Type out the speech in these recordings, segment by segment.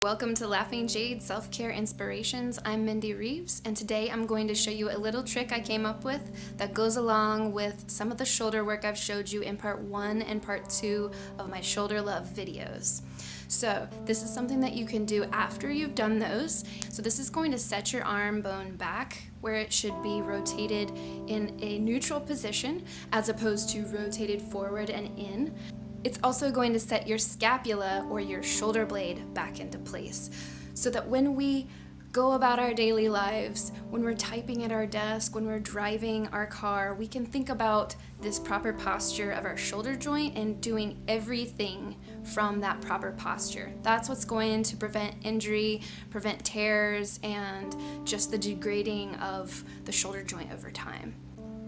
Welcome to Laughing Jade Self-Care Inspirations. I'm Mindy Reeves, and today I'm going to show you a little trick I came up with that goes along with some of the shoulder work I've showed you in part 1 and part 2 of my shoulder love videos. So this is something that you can do after you've done those. So this is going to set your arm bone back where it should be rotated in a neutral position as opposed to rotated forward and in. It's also going to set your scapula or your shoulder blade back into place so that when we go about our daily lives, when we're typing at our desk, when we're driving our car, we can think about this proper posture of our shoulder joint and doing everything from that proper posture. That's what's going to prevent injury, prevent tears, and just the degrading of the shoulder joint over time.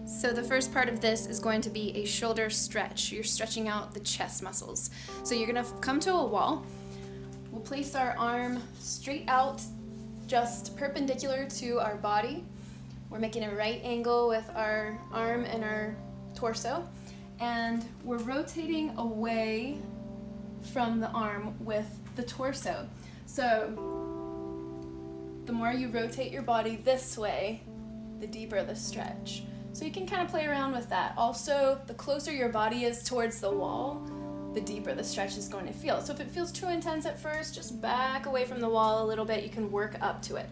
So the first part of this is going to be a shoulder stretch. You're stretching out the chest muscles. So you're going to come to a wall. We'll place our arm straight out, just perpendicular to our body. We're making a right angle with our arm and our torso. And we're rotating away from the arm with the torso. So the more you rotate your body this way, the deeper the stretch. So you can kind of play around with that. Also, the closer your body is towards the wall, the deeper the stretch is going to feel. So if it feels too intense at first, just back away from the wall a little bit. You can work up to it.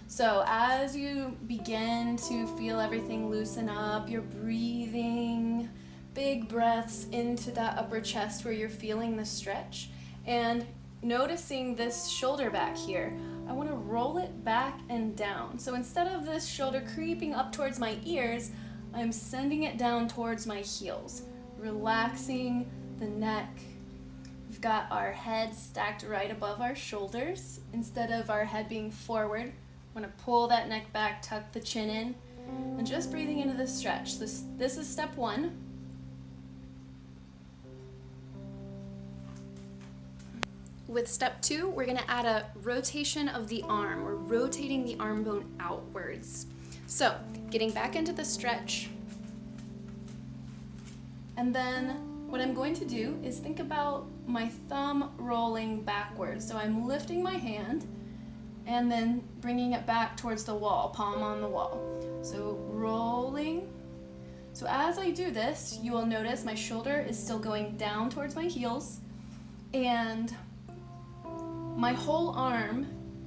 So as you begin to feel everything loosen up, you're breathing big breaths into that upper chest where you're feeling the stretch and noticing this shoulder back here. I want to roll it back and down. So instead of this shoulder creeping up towards my ears, I'm sending it down towards my heels, relaxing the neck. We've got our head stacked right above our shoulders. Instead of our head being forward, I want to pull that neck back, tuck the chin in, and just breathing into the stretch. This is step 1. With step 2, we're going to add a rotation of the arm. We're rotating the arm bone outwards. So, getting back into the stretch. And then what I'm going to do is think about my thumb rolling backwards. So I'm lifting my hand and then bringing it back towards the wall, palm on the wall. So rolling. So as I do this, you will notice my shoulder is still going down towards my heels, and my whole arm,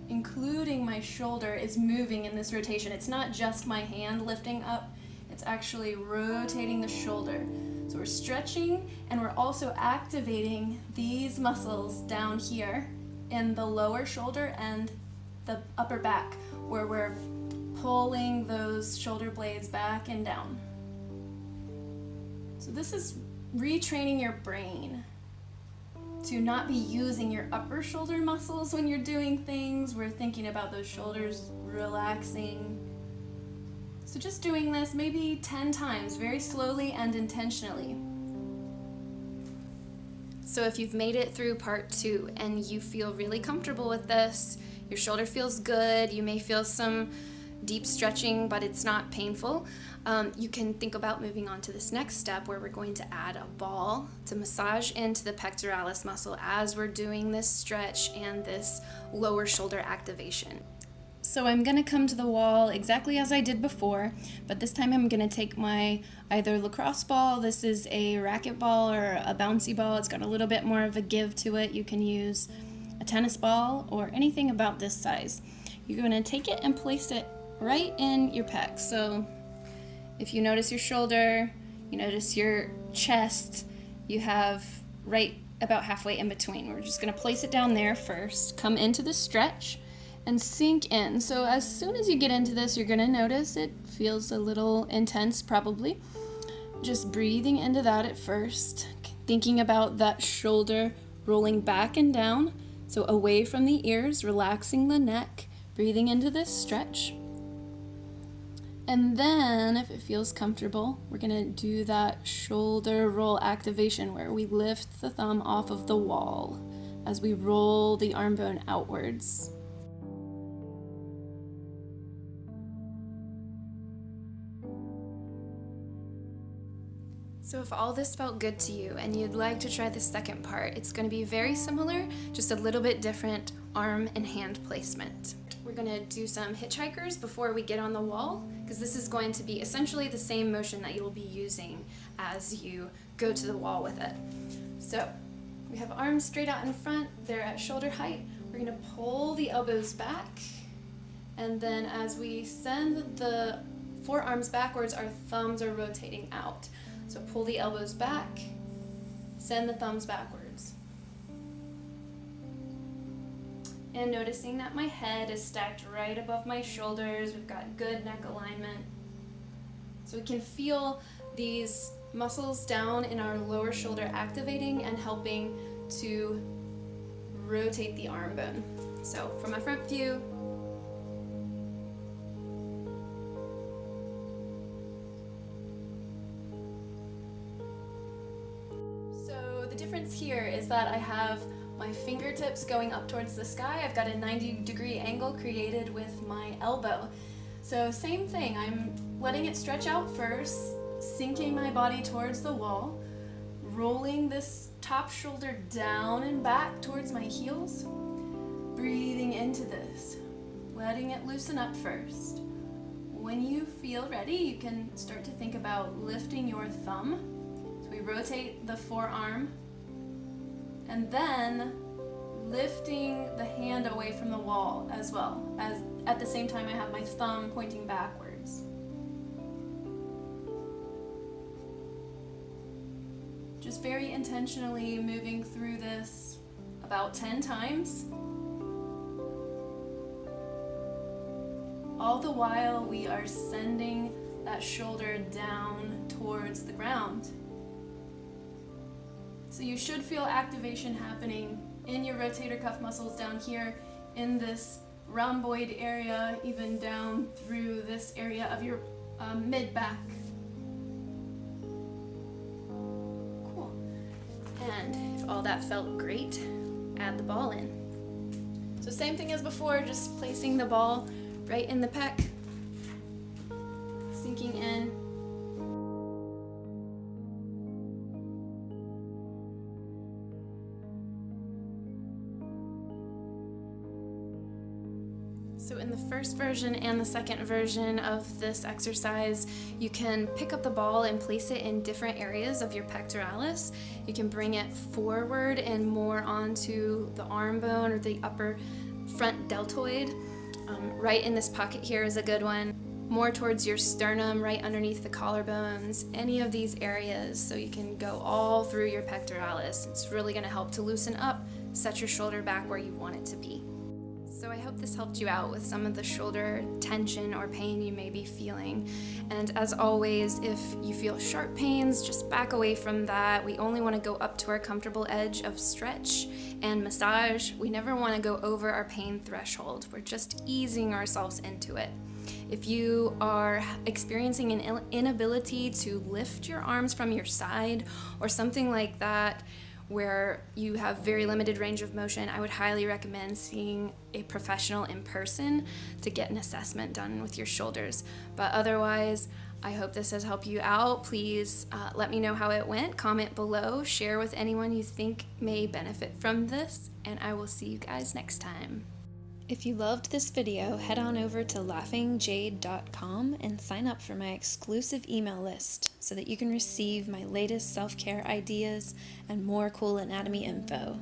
including my shoulder, is moving in this rotation. It's not just my hand lifting up, it's actually rotating the shoulder. So we're stretching and we're also activating these muscles down here in the lower shoulder and the upper back, where we're pulling those shoulder blades back and down. So this is retraining your brain to not be using your upper shoulder muscles when you're doing things. We're thinking about those shoulders relaxing. So just doing this maybe 10 times, very slowly and intentionally. So if you've made it through part 2 and you feel really comfortable with this, your shoulder feels good, you may feel some deep stretching, but it's not painful, you can think about moving on to this next step where we're going to add a ball to massage into the pectoralis muscle as we're doing this stretch and this lower shoulder activation. So I'm going to come to the wall exactly as I did before, but this time I'm going to take my either lacrosse ball, this is a racket ball or a bouncy ball, it's got a little bit more of a give to it. You can use a tennis ball or anything about this size. You're going to take it and place it right in your pec. So if you notice your shoulder, you notice your chest, you have right about halfway in between. We're just going to place it down there first, come into the stretch, and sink in. So as soon as you get into this, you're going to notice it feels a little intense probably. Just breathing into that at first, thinking about that shoulder rolling back and down, so away from the ears, relaxing the neck, breathing into this stretch. And then, if it feels comfortable, we're going to do that shoulder roll activation where we lift the thumb off of the wall as we roll the arm bone outwards. So if all this felt good to you and you'd like to try the second part, it's going to be very similar, just a little bit different arm and hand placement. We're gonna do some hitchhikers before we get on the wall, because this is going to be essentially the same motion that you'll be using as you go to the wall with it. So we have arms straight out in front, they're at shoulder height. We're gonna pull the elbows back, and then as we send the forearms backwards, our thumbs are rotating out. So pull the elbows back, send the thumbs backwards. And noticing that my head is stacked right above my shoulders, we've got good neck alignment. So we can feel these muscles down in our lower shoulder activating and helping to rotate the arm bone. So from my front view, so the difference here is that I have my fingertips going up towards the sky. I've got a 90-degree angle created with my elbow. So same thing, I'm letting it stretch out first, sinking my body towards the wall, rolling this top shoulder down and back towards my heels, breathing into this, letting it loosen up first. When you feel ready, you can start to think about lifting your thumb. So we rotate the forearm, and then lifting the hand away from the wall as well, as at the same time I have my thumb pointing backwards. Just very intentionally moving through this about 10 times. All the while we are sending that shoulder down towards the ground. So you should feel activation happening in your rotator cuff muscles down here, in this rhomboid area, even down through this area of your mid-back. Cool. And if all that felt great, add the ball in. So same thing as before, just placing the ball right in the pec, sinking in. So in the first version and the second version of this exercise, you can pick up the ball and place it in different areas of your pectoralis. You can bring it forward and more onto the arm bone or the upper front deltoid. Right in this pocket here is a good one. More towards your sternum, right underneath the collarbones, any of these areas, so you can go all through your pectoralis. It's really going to help to loosen up, set your shoulder back where you want it to be. So I hope this helped you out with some of the shoulder tension or pain you may be feeling. And as always, if you feel sharp pains, just back away from that. We only want to go up to our comfortable edge of stretch and massage. We never want to go over our pain threshold. We're just easing ourselves into it. If you are experiencing an inability to lift your arms from your side or something like that, where you have very limited range of motion, I would highly recommend seeing a professional in person to get an assessment done with your shoulders. But otherwise, I hope this has helped you out. Please let me know how it went. Comment below, share with anyone you think may benefit from this, and I will see you guys next time. If you loved this video, head on over to laughingjade.com and sign up for my exclusive email list so that you can receive my latest self-care ideas and more cool anatomy info.